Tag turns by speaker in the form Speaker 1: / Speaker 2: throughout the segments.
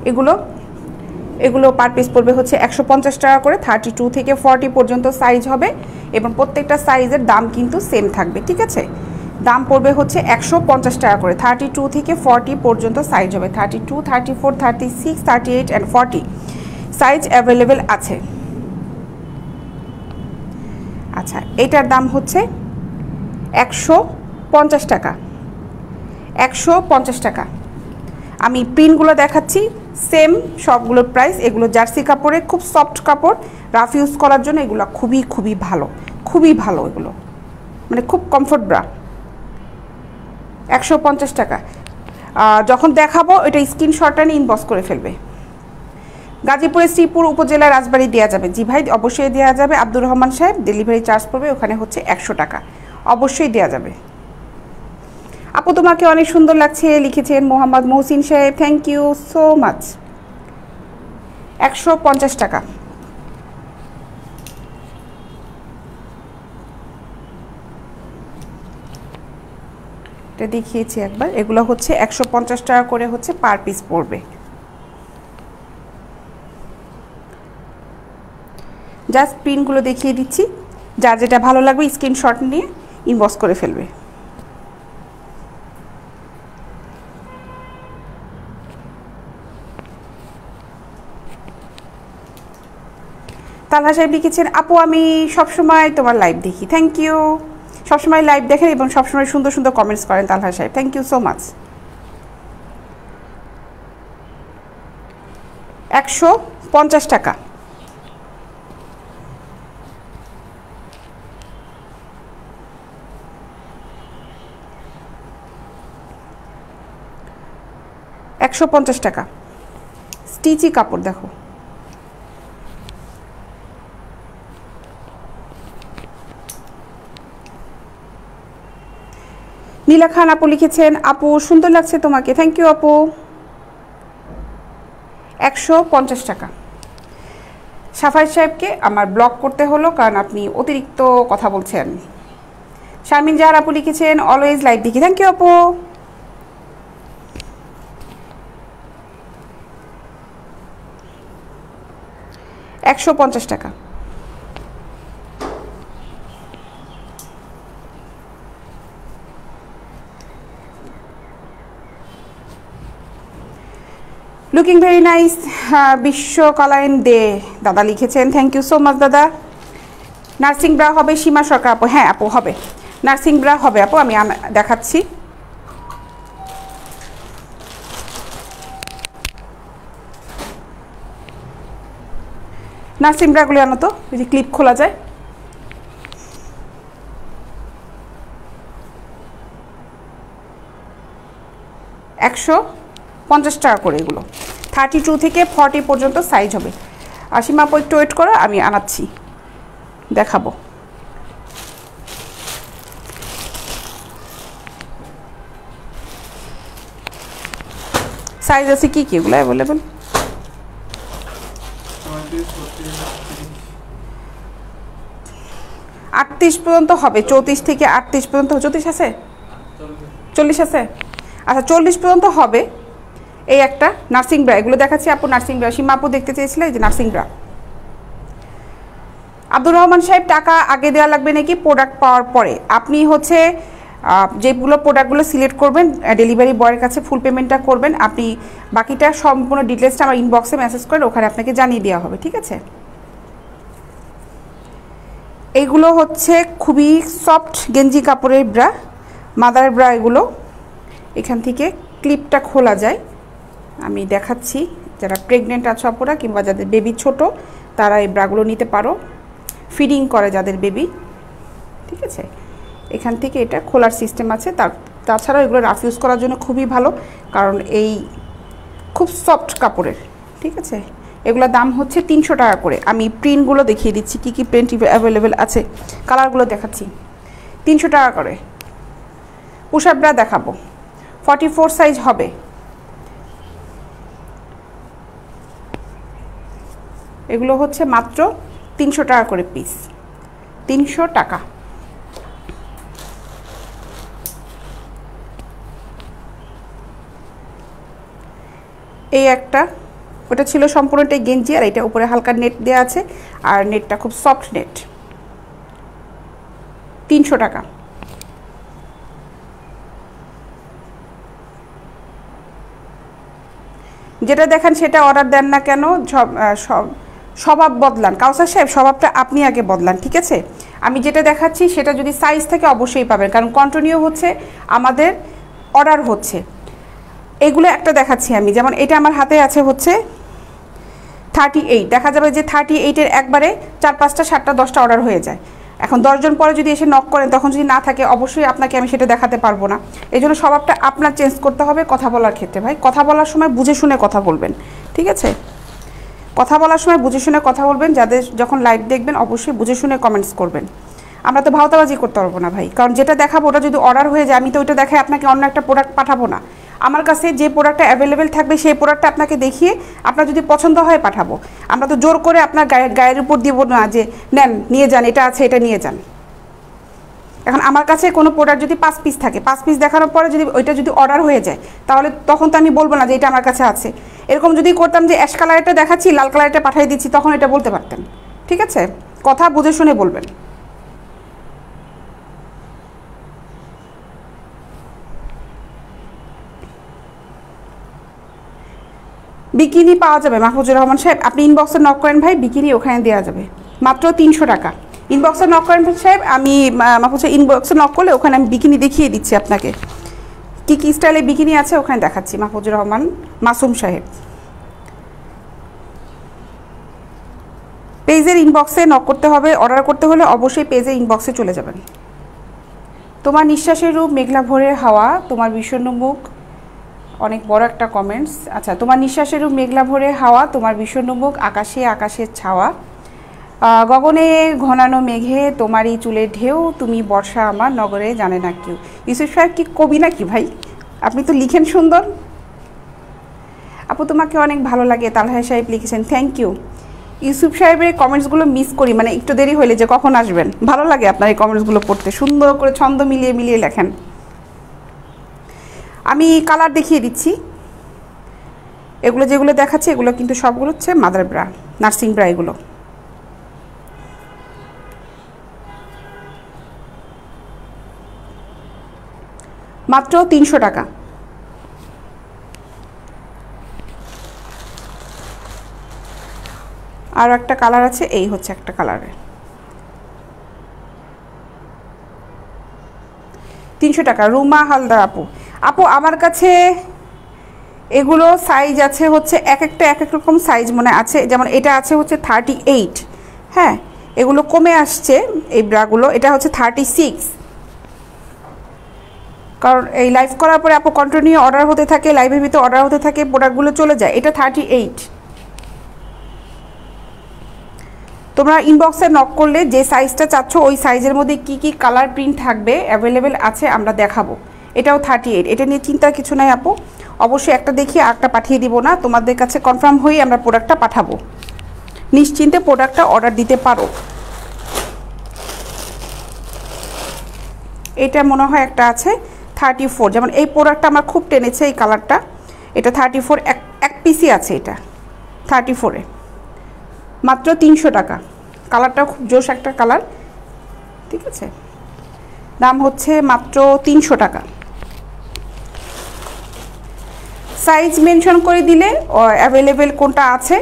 Speaker 1: এগুলো এগুলো per piece পড়বে হচ্ছে 150 টাকা করে। 32 থেকে 40 পর্যন্ত সাইজ হবে এবং প্রত্যেকটা সাইজের দাম কিন্তু সেম থাকবে, ঠিক আছে। দাম পড়বে হচ্ছে 150 টাকা করে। 32 থেকে 40 পর্যন্ত সাইজ হবে। 32, 34, 36, 38 অ্যান্ড 40 সাইজ অ্যাভেলেবেল আছে। আচ্ছা, এটার দাম হচ্ছে 150 টাকা। 150 টাকা। আমি প্রিন্টগুলো দেখাচ্ছি, সেম সবগুলোর প্রাইস। এগুলো জার্সি কাপড়ে, খুব সফট কাপড়, রাফ ইউজ করার জন্য এগুলো খুবই ভালো, খুবই ভালো। এগুলো মানে খুব কমফোর্ট ব্রা। 150 টাকা। যখন দেখাবো এটা স্ক্রিনশটটা নিয়ে ইনবক্স করে ফেলবে। গাজীপুরের শ্রীপুর উপজেলার রাজবাড়ি দেওয়া যাবে। জি ভাই, অবশ্যই দেওয়া যাবে। আব্দুর রহমান সাহেব, ডেলিভারি চার্জ পড়বে ওখানে হচ্ছে 100 টাকা। অবশ্যই দেওয়া যাবে। আপু তোমাকে অনেক সুন্দর লাগছে লিখেছেন মোহাম্মদ মহসিন সাহেব, থ্যাংক ইউ সো মাচ। 150 টাকা। এটা দেখিয়েছি একবার। এগুলো হচ্ছে 150 টাকা করে হচ্ছে পার পিস পড়বে। জাস্ট প্রিন্টগুলো দেখিয়ে দিচ্ছি, যার যেটা ভালো লাগবে স্ক্রিনশট নিয়ে ইনবক্স করে ফেলবে। তালহা সাহেব লিখেছেন, আপু আমি সবসময় তোমার লাইভ দেখি। Thank you. সবসময় লাইভ দেখেন এবং সবসময় সুন্দর সুন্দর কমেন্টস করেন তালহা সাহেব, থ্যাংক ইউ সো মাচ। 150 টাকা। $150 টাকা। স্টিচি কাপড় দেখো। নীলা খান আপু লিখেছেন, আপু সুন্দর লাগছে তোমাকে। থ্যাংক ইউ আপু। 150 টাকা। সাফাই সাহেবকে আমার ব্লক করতে হলো কারণ আপনি অতিরিক্ত কথা বলছেন। শারমিন জাহার আপু লিখেছেন, অলওয়েজ লাইভ দেখি। থ্যাংক ইউ আপু। 150 টাকা। Looking very nice. বিশ্বকালায়ন দে দাদা লিখেছেন, থ্যাংক ইউ সো মাচ দাদা। নার্সিং ব্রা হবে সীমা সরকার আপু? হ্যাঁ আপু হবে, নার্সিং ব্রা হবে আপু, আমি দেখাচ্ছি। নার্সিং ব্রাগুলি আনো তো, ওই যে ক্লিপ খোলা যায়। $150 টাকা করে এগুলো। 32 থেকে 40 পর্যন্ত সাইজ হবে। আর সীমা আপু একটু ওয়েট করো, আমি আনাচ্ছি, দেখাবো। সাইজ আছে কি কি এগুলো অ্যাভেলেবেল? 38 পর্যন্ত হবে, 34 থেকে 38 পর্যন্ত। 34 আছে, 40 আছে, আচ্ছা 40 পর্যন্ত হবে। এই একটা নার্সিং ব্রা, এগুলো দেখাচ্ছি আপু। নার্সিং ব্রা সীমা আপু দেখতে চেয়েছিল, এই যে নার্সিং ব্রা। আব্দুর রহমান সাহেব, টাকা আগে দেওয়া লাগবে নাকি প্রোডাক্ট পাওয়ার পরে? আপনি হচ্ছে যেগুলো প্রোডাক্টগুলো সিলেক্ট করবেন, ডেলিভারি বয়ের কাছে ফুল পেমেন্টটা করবেন। আপনি বাকিটা সম্পূর্ণ ডিটেলসটা আমার ইনবক্সে মেসেজ করেন, ওখানে আপনাকে জানিয়ে দেওয়া হবে, ঠিক আছে। এইগুলো হচ্ছে খুবই সফট গেঞ্জি কাপড়ের ব্রা, মাদার ব্রা। এগুলো এখান থেকে ক্লিপটা খোলা যায়, আমি দেখাচ্ছি। যারা প্রেগনেন্ট আছে আপুরা কিংবা যাদের বেবি ছোট, তারা এই ব্রাগুলো নিতে পারো। ফিডিং করে যাদের বেবি, ঠিক আছে। এখান থেকে এটা খোলার সিস্টেম আছে। তাছাড়াও এগুলো রাফ ইউজ করার জন্য খুবই ভালো, কারণ এই খুব সফট কাপড়ের, ঠিক আছে। এগুলোর দাম হচ্ছে 300 টাকা করে। আমি প্রিন্টগুলো দেখিয়ে দিচ্ছি, কী কী প্রিন্ট অ্যাভেলেবেল আছে, কালারগুলো দেখাচ্ছি। 300 টাকা করে। পুশ-আপ ব্রা দেখাবো, 44 সাইজ হবে। এগুলো হচ্ছে মাত্র 300 টাকা করে পিস, 300 টাকা। এই একটা ওটা ছিল সম্পূর্ণটাই গেঞ্জি, আর এটা উপরে হালকা নেট দেওয়া আছে, আর নেটটা খুব সফট নেট। 300 টাকা। যেটা দেখেন সেটা অর্ডার দেন না কেন, স্বভাব বদলান। কাউসার সাহেব, স্বভাবটা আপনি আগে বদলান, ঠিক আছে? আমি যেটা দেখাচ্ছি সেটা যদি সাইজ থেকে অবশ্যই পাবেন, কারণ কন্টিনিউ হচ্ছে আমাদের অর্ডার হচ্ছে। এগুলো একটা দেখাচ্ছি আমি, যেমন এটা আমার হাতে আছে হচ্ছে 38, দেখা যাবে যে 38-এর একবারে 4, 5টা, 7টা, 10টা অর্ডার হয়ে যায়। এখন 10 জন পরে যদি এসে নক করেন, তখন যদি না থাকে অবশ্যই আপনাকে আমি সেটা দেখাতে পারবো না। এই জন্য স্বভাবটা আপনার চেঞ্জ করতে হবে কথা বলার ক্ষেত্রে। ভাই, কথা বলার সময় বুঝে শুনে কথা বলবেন, ঠিক আছে? কথা বলার সময় বুঝে শুনে কথা বলবেন। যাদের যখন লাইভ দেখবেন অবশ্যই বুঝে শুনে কমেন্টস করবেন। আমরা তো ভাওতাবাজি করতে পারবো না ভাই, কারণ যেটা দেখাবো ওটা যদি অর্ডার হয়ে যায়, আমি তো ওইটা দেখাই আপনাকে অন্য একটা প্রোডাক্ট পাঠাবো না। আমার কাছে যে প্রোডাক্টটা অ্যাভেলেবেল থাকবে সেই প্রোডাক্টটা আপনাকে দেখিয়ে আপনার যদি পছন্দ হয় পাঠাবো। আমরা তো জোর করে আপনার গায়ের উপর দিব না যে নেন, নিয়ে যান, এটা আছে, এটা নিয়ে যান। এখন আমার কাছে কোনো প্রোডাক্ট যদি 5 পিস থাকে, 5 পিস দেখানোর পরে যদি ওইটা যদি অর্ডার হয়ে যায়, তাহলে তখন তো আমি বলবো না যে এটা আমার কাছে আছে। এরকম যদি করতাম যে অ্যাশ কালারটা দেখাচ্ছি, লাল কালারটা পাঠিয়ে দিচ্ছি, তখন এটা বলতে পারতেন, ঠিক আছে? কথা বুঝে শুনে বলবেন। বিকিনি পাওয়া যাবে মাহফুজুর রহমান সাহেব, আপনি ইনবক্সে নক করেন ভাই, বিকিনি ওখানে দেওয়া যাবে মাত্র 300 টাকা। ইনবক্সে নক করেন সাহেব, আমি মাহফুজুর ইনবক্সে নক করলে ওখানে আমি বিকিনি দেখিয়ে দিচ্ছি আপনাকে, কী কী স্টাইলে বিকিনি আছে ওখানে দেখাচ্ছি। মাহফুজুর রহমান মাসুম সাহেব, পেজের ইনবক্সে নক করতে হবে। অর্ডার করতে হলে অবশ্যই পেজের ইনবক্সে চলে যাবেন। তোমার নিঃশ্বাসের রূপ মেঘলা ভোরের হাওয়া, তোমার বিষণ্ণ মুখ, অনেক বড় একটা কমেন্টস। আচ্ছা, তোমার নিঃশ্বাসের রূপ মেঘলা ভরে হাওয়া, তোমার বিষণ্ণ মুখ, আকাশে আকাশের ছাওয়া, গগনে ঘনানো মেঘে তোমারই চুলের ঢেউ, তুমি বর্ষা আমার নগরে জানে না কেউ। ইউসুফ সাহেব কি কবি নাকি ভাই? আপনি তো লিখেন সুন্দর। আপু তোমাকে অনেক ভালো লাগে, তালহা সাহেব লিখেছেন, থ্যাংক ইউ। ইউসুফ সাহেবের কমেন্টসগুলো মিস করি, মানে একটু দেরি হলে যে কখন আসবেন। ভালো লাগে আপনার এই কমেন্টসগুলো পড়তে, সুন্দর করে ছন্দ মিলিয়ে মিলিয়ে লেখেন। আমি কালার দেখিয়ে দিচ্ছি। এগুলো যেগুলো দেখাচ্ছে এগুলো কিন্তু সবগুলো হচ্ছে মাদার ব্রা, নার্সিং ব্রা। এগুলো মাত্র 300 টাকা। আর একটা কালার আছে, এই হচ্ছে একটা কালারের 300 টাকা। রুমা হালদার আপু, আপু আমার কাছে এগুলো সাইজ আছে হচ্ছে এক এক রকম সাইজ মনে আছে। যেমন এটা আছে হচ্ছে 38, হ্যাঁ, এগুলো কমে আসছে এই ব্রাগুলো। এটা হচ্ছে 36, কারণ এই লাইভ করার পরে আপু কন্টিনিউ অর্ডার হতে থাকে, লাইভের ভিতরে অর্ডার হতে থাকে, প্রোডাক্টগুলো চলে যায়। এটা 38। তোমরা ইনবক্সে নক করলে যে সাইজটা চাচ্ছ ওই সাইজের মধ্যে কি কি কালার প্রিন্ট থাকবে অ্যাভেলেবেল আছে আমরা দেখাবো। এটাও 38, এটা নিয়ে চিন্তার কিছু নাই আপু। অবশ্যই একটা দেখিয়ে আরেকটা পাঠিয়ে দিব না, তোমাদের কাছে কনফার্ম হয়ে আমরা প্রোডাক্টটা পাঠাবো। নিশ্চিন্তে প্রোডাক্টটা অর্ডার দিতে পারো। এটা মনে হয় একটা আছে 34, যেমন এই প্রোডাক্টটা আমার খুব টেনেছে এই কালারটা। এটা 34, এক পিসই আছে এটা 34-এ, মাত্র 300 টাকা। কালারটাও খুব জোশ একটা কালার, ঠিক আছে। দাম হচ্ছে মাত্র 300 টাকা। সাইজ মেনশন করে দিলে অ্যাভেলেবেল কোনটা আছে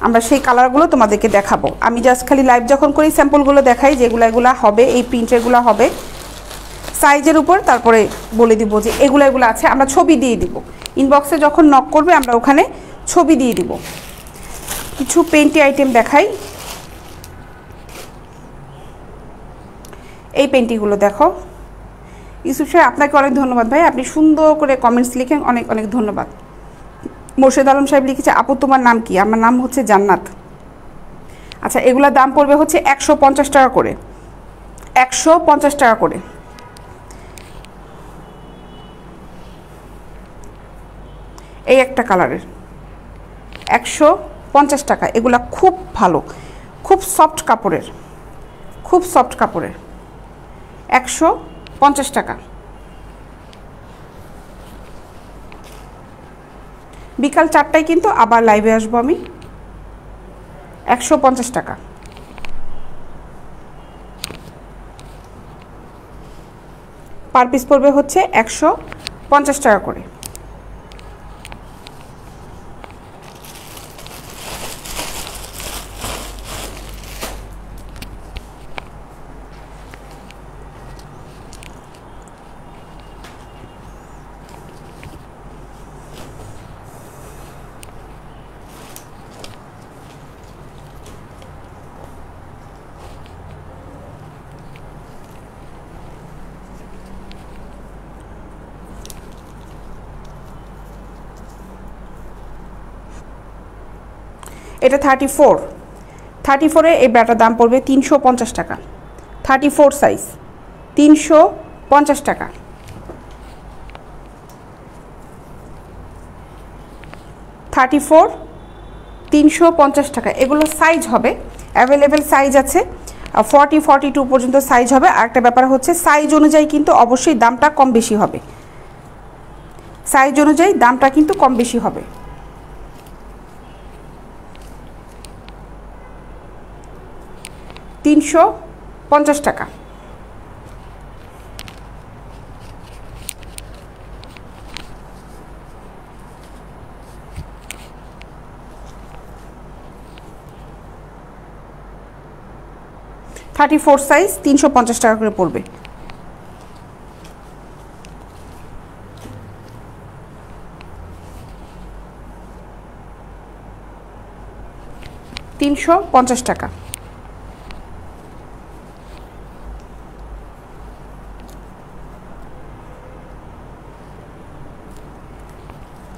Speaker 1: আমরা সেই কালারগুলো তোমাদেরকে দেখাবো। আমি জাস্ট খালি লাইভ যখন করি স্যাম্পলগুলো দেখাই যেগুলো এগুলো হবে, এই প্রিন্টেরগুলো হবে সাইজের উপর, তারপরে বলে দিব যে এগুলো আছে। আমরা ছবি দিয়ে দিব ইনবক্সে, যখন নক করবে আমরা ওখানে ছবি দিয়ে দিব। কিছু পেন্টি আইটেম দেখাই। এই পেন্টিগুলো দেখো। ইউসুফ সাহেব আপনাকে অনেক ধন্যবাদ ভাই, আপনি সুন্দর করে কমেন্টস লিখেন, অনেক অনেক ধন্যবাদ। মোর্শেদ আলম সাহেব লিখেছে, আপু তোমার নাম কি? আমার নাম হচ্ছে জান্নাত। আচ্ছা, এগুলোর দাম পড়বে হচ্ছে 150 টাকা করে, 150 টাকা করে। এই একটা কালারের 150 টাকা। এগুলা খুব ভালো, খুব সফট কাপড়ের, খুব সফট কাপড়ের, 150 টাকা। বিকাল 4টায় কিন্তু আবার লাইভে আসবো আমি। 150 টাকা। পার পিস পড়বে হচ্ছে 150 টাকা করে। এটা 34 এই ব্রাটার দাম পড়বে 350 টাকা। 34 সাইজ 350 টাকা। 34 350 টাকা। এগুলো সাইজ হবে, অ্যাভেলেবেল সাইজ আছে, 40 42 পর্যন্ত সাইজ হবে। আর একটা ব্যাপার হচ্ছে সাইজ অনুযায়ী কিন্তু অবশ্যই দামটা কম বেশি হবে, সাইজ অনুযায়ী দামটা কিন্তু কম বেশি হবে। $350 টাকা। $34 সাইজ 350 টাকা করে পড়বে। $350 টাকা।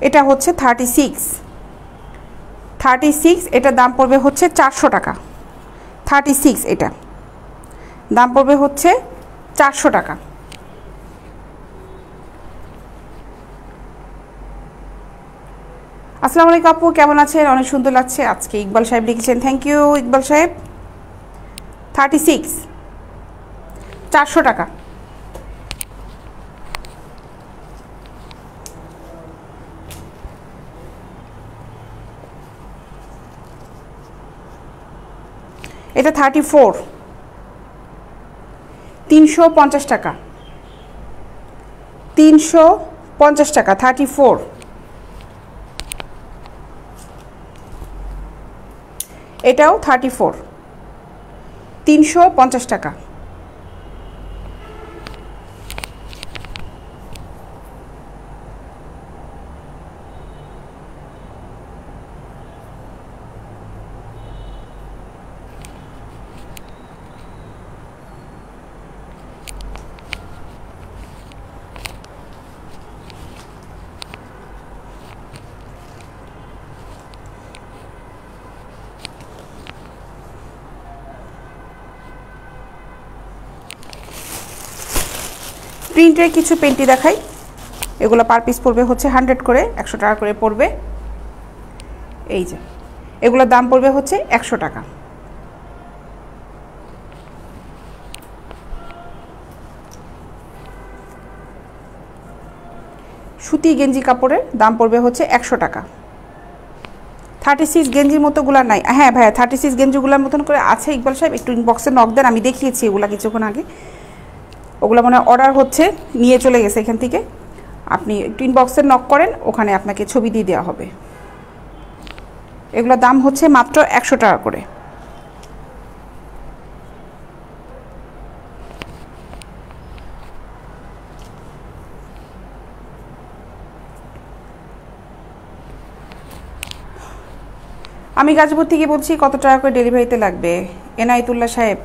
Speaker 1: এটা হচ্ছে 36, এটা দাম পড়বে হচ্ছে 400 টাকা। 36 এটা দাম পড়বে হচ্ছে 400 টাকা। আসসালামু আলাইকুম আপু, কেমন আছেন? অনেক সুন্দর লাগছে আজকে। ইকবাল সাহেব লিখেছেন, থ্যাংক ইউ ইকবাল সাহেব। 36 400 টাকা। এটা 34 350 টাকা। 350 টাকা 34। এটাও 34 350 টাকা। প্রিন্টের কিছু পেন্টি দেখাই। এগুলো পার পিস পড়বে হচ্ছে 100 করে, 100 টাকা করে পড়বে। এই যে এগুলোর দাম পড়বে হচ্ছে 100 টাকা। সুতি গেঞ্জি কাপড়ের দাম পড়বে হচ্ছে 100 টাকা। 36 গেঞ্জির মতোগুলো নাই। হ্যাঁ ভাইয়া, 36 গেঞ্জিগুলোর মতন করে আছে ইকবাল সাহেব, একটু ইনবক্সে নক দেন, আমি দেখিয়েছি এগুলো কিছুক্ষণ আগে। ওগুলো মানে অর্ডার হচ্ছে, নিয়ে চলে গেছে এখান থেকে। আপনি একটু ইনবক্সে নক করেন, ওখানে আপনাকে ছবি দিয়ে দেওয়া হবে। এগুলোর দাম হচ্ছে মাত্র 100 টাকা করে। আমি গাজীপুর থেকে বলছি, কত টাকা করে ডেলিভারিতে লাগবে? এনায়েতুল্লাহ সাহেব।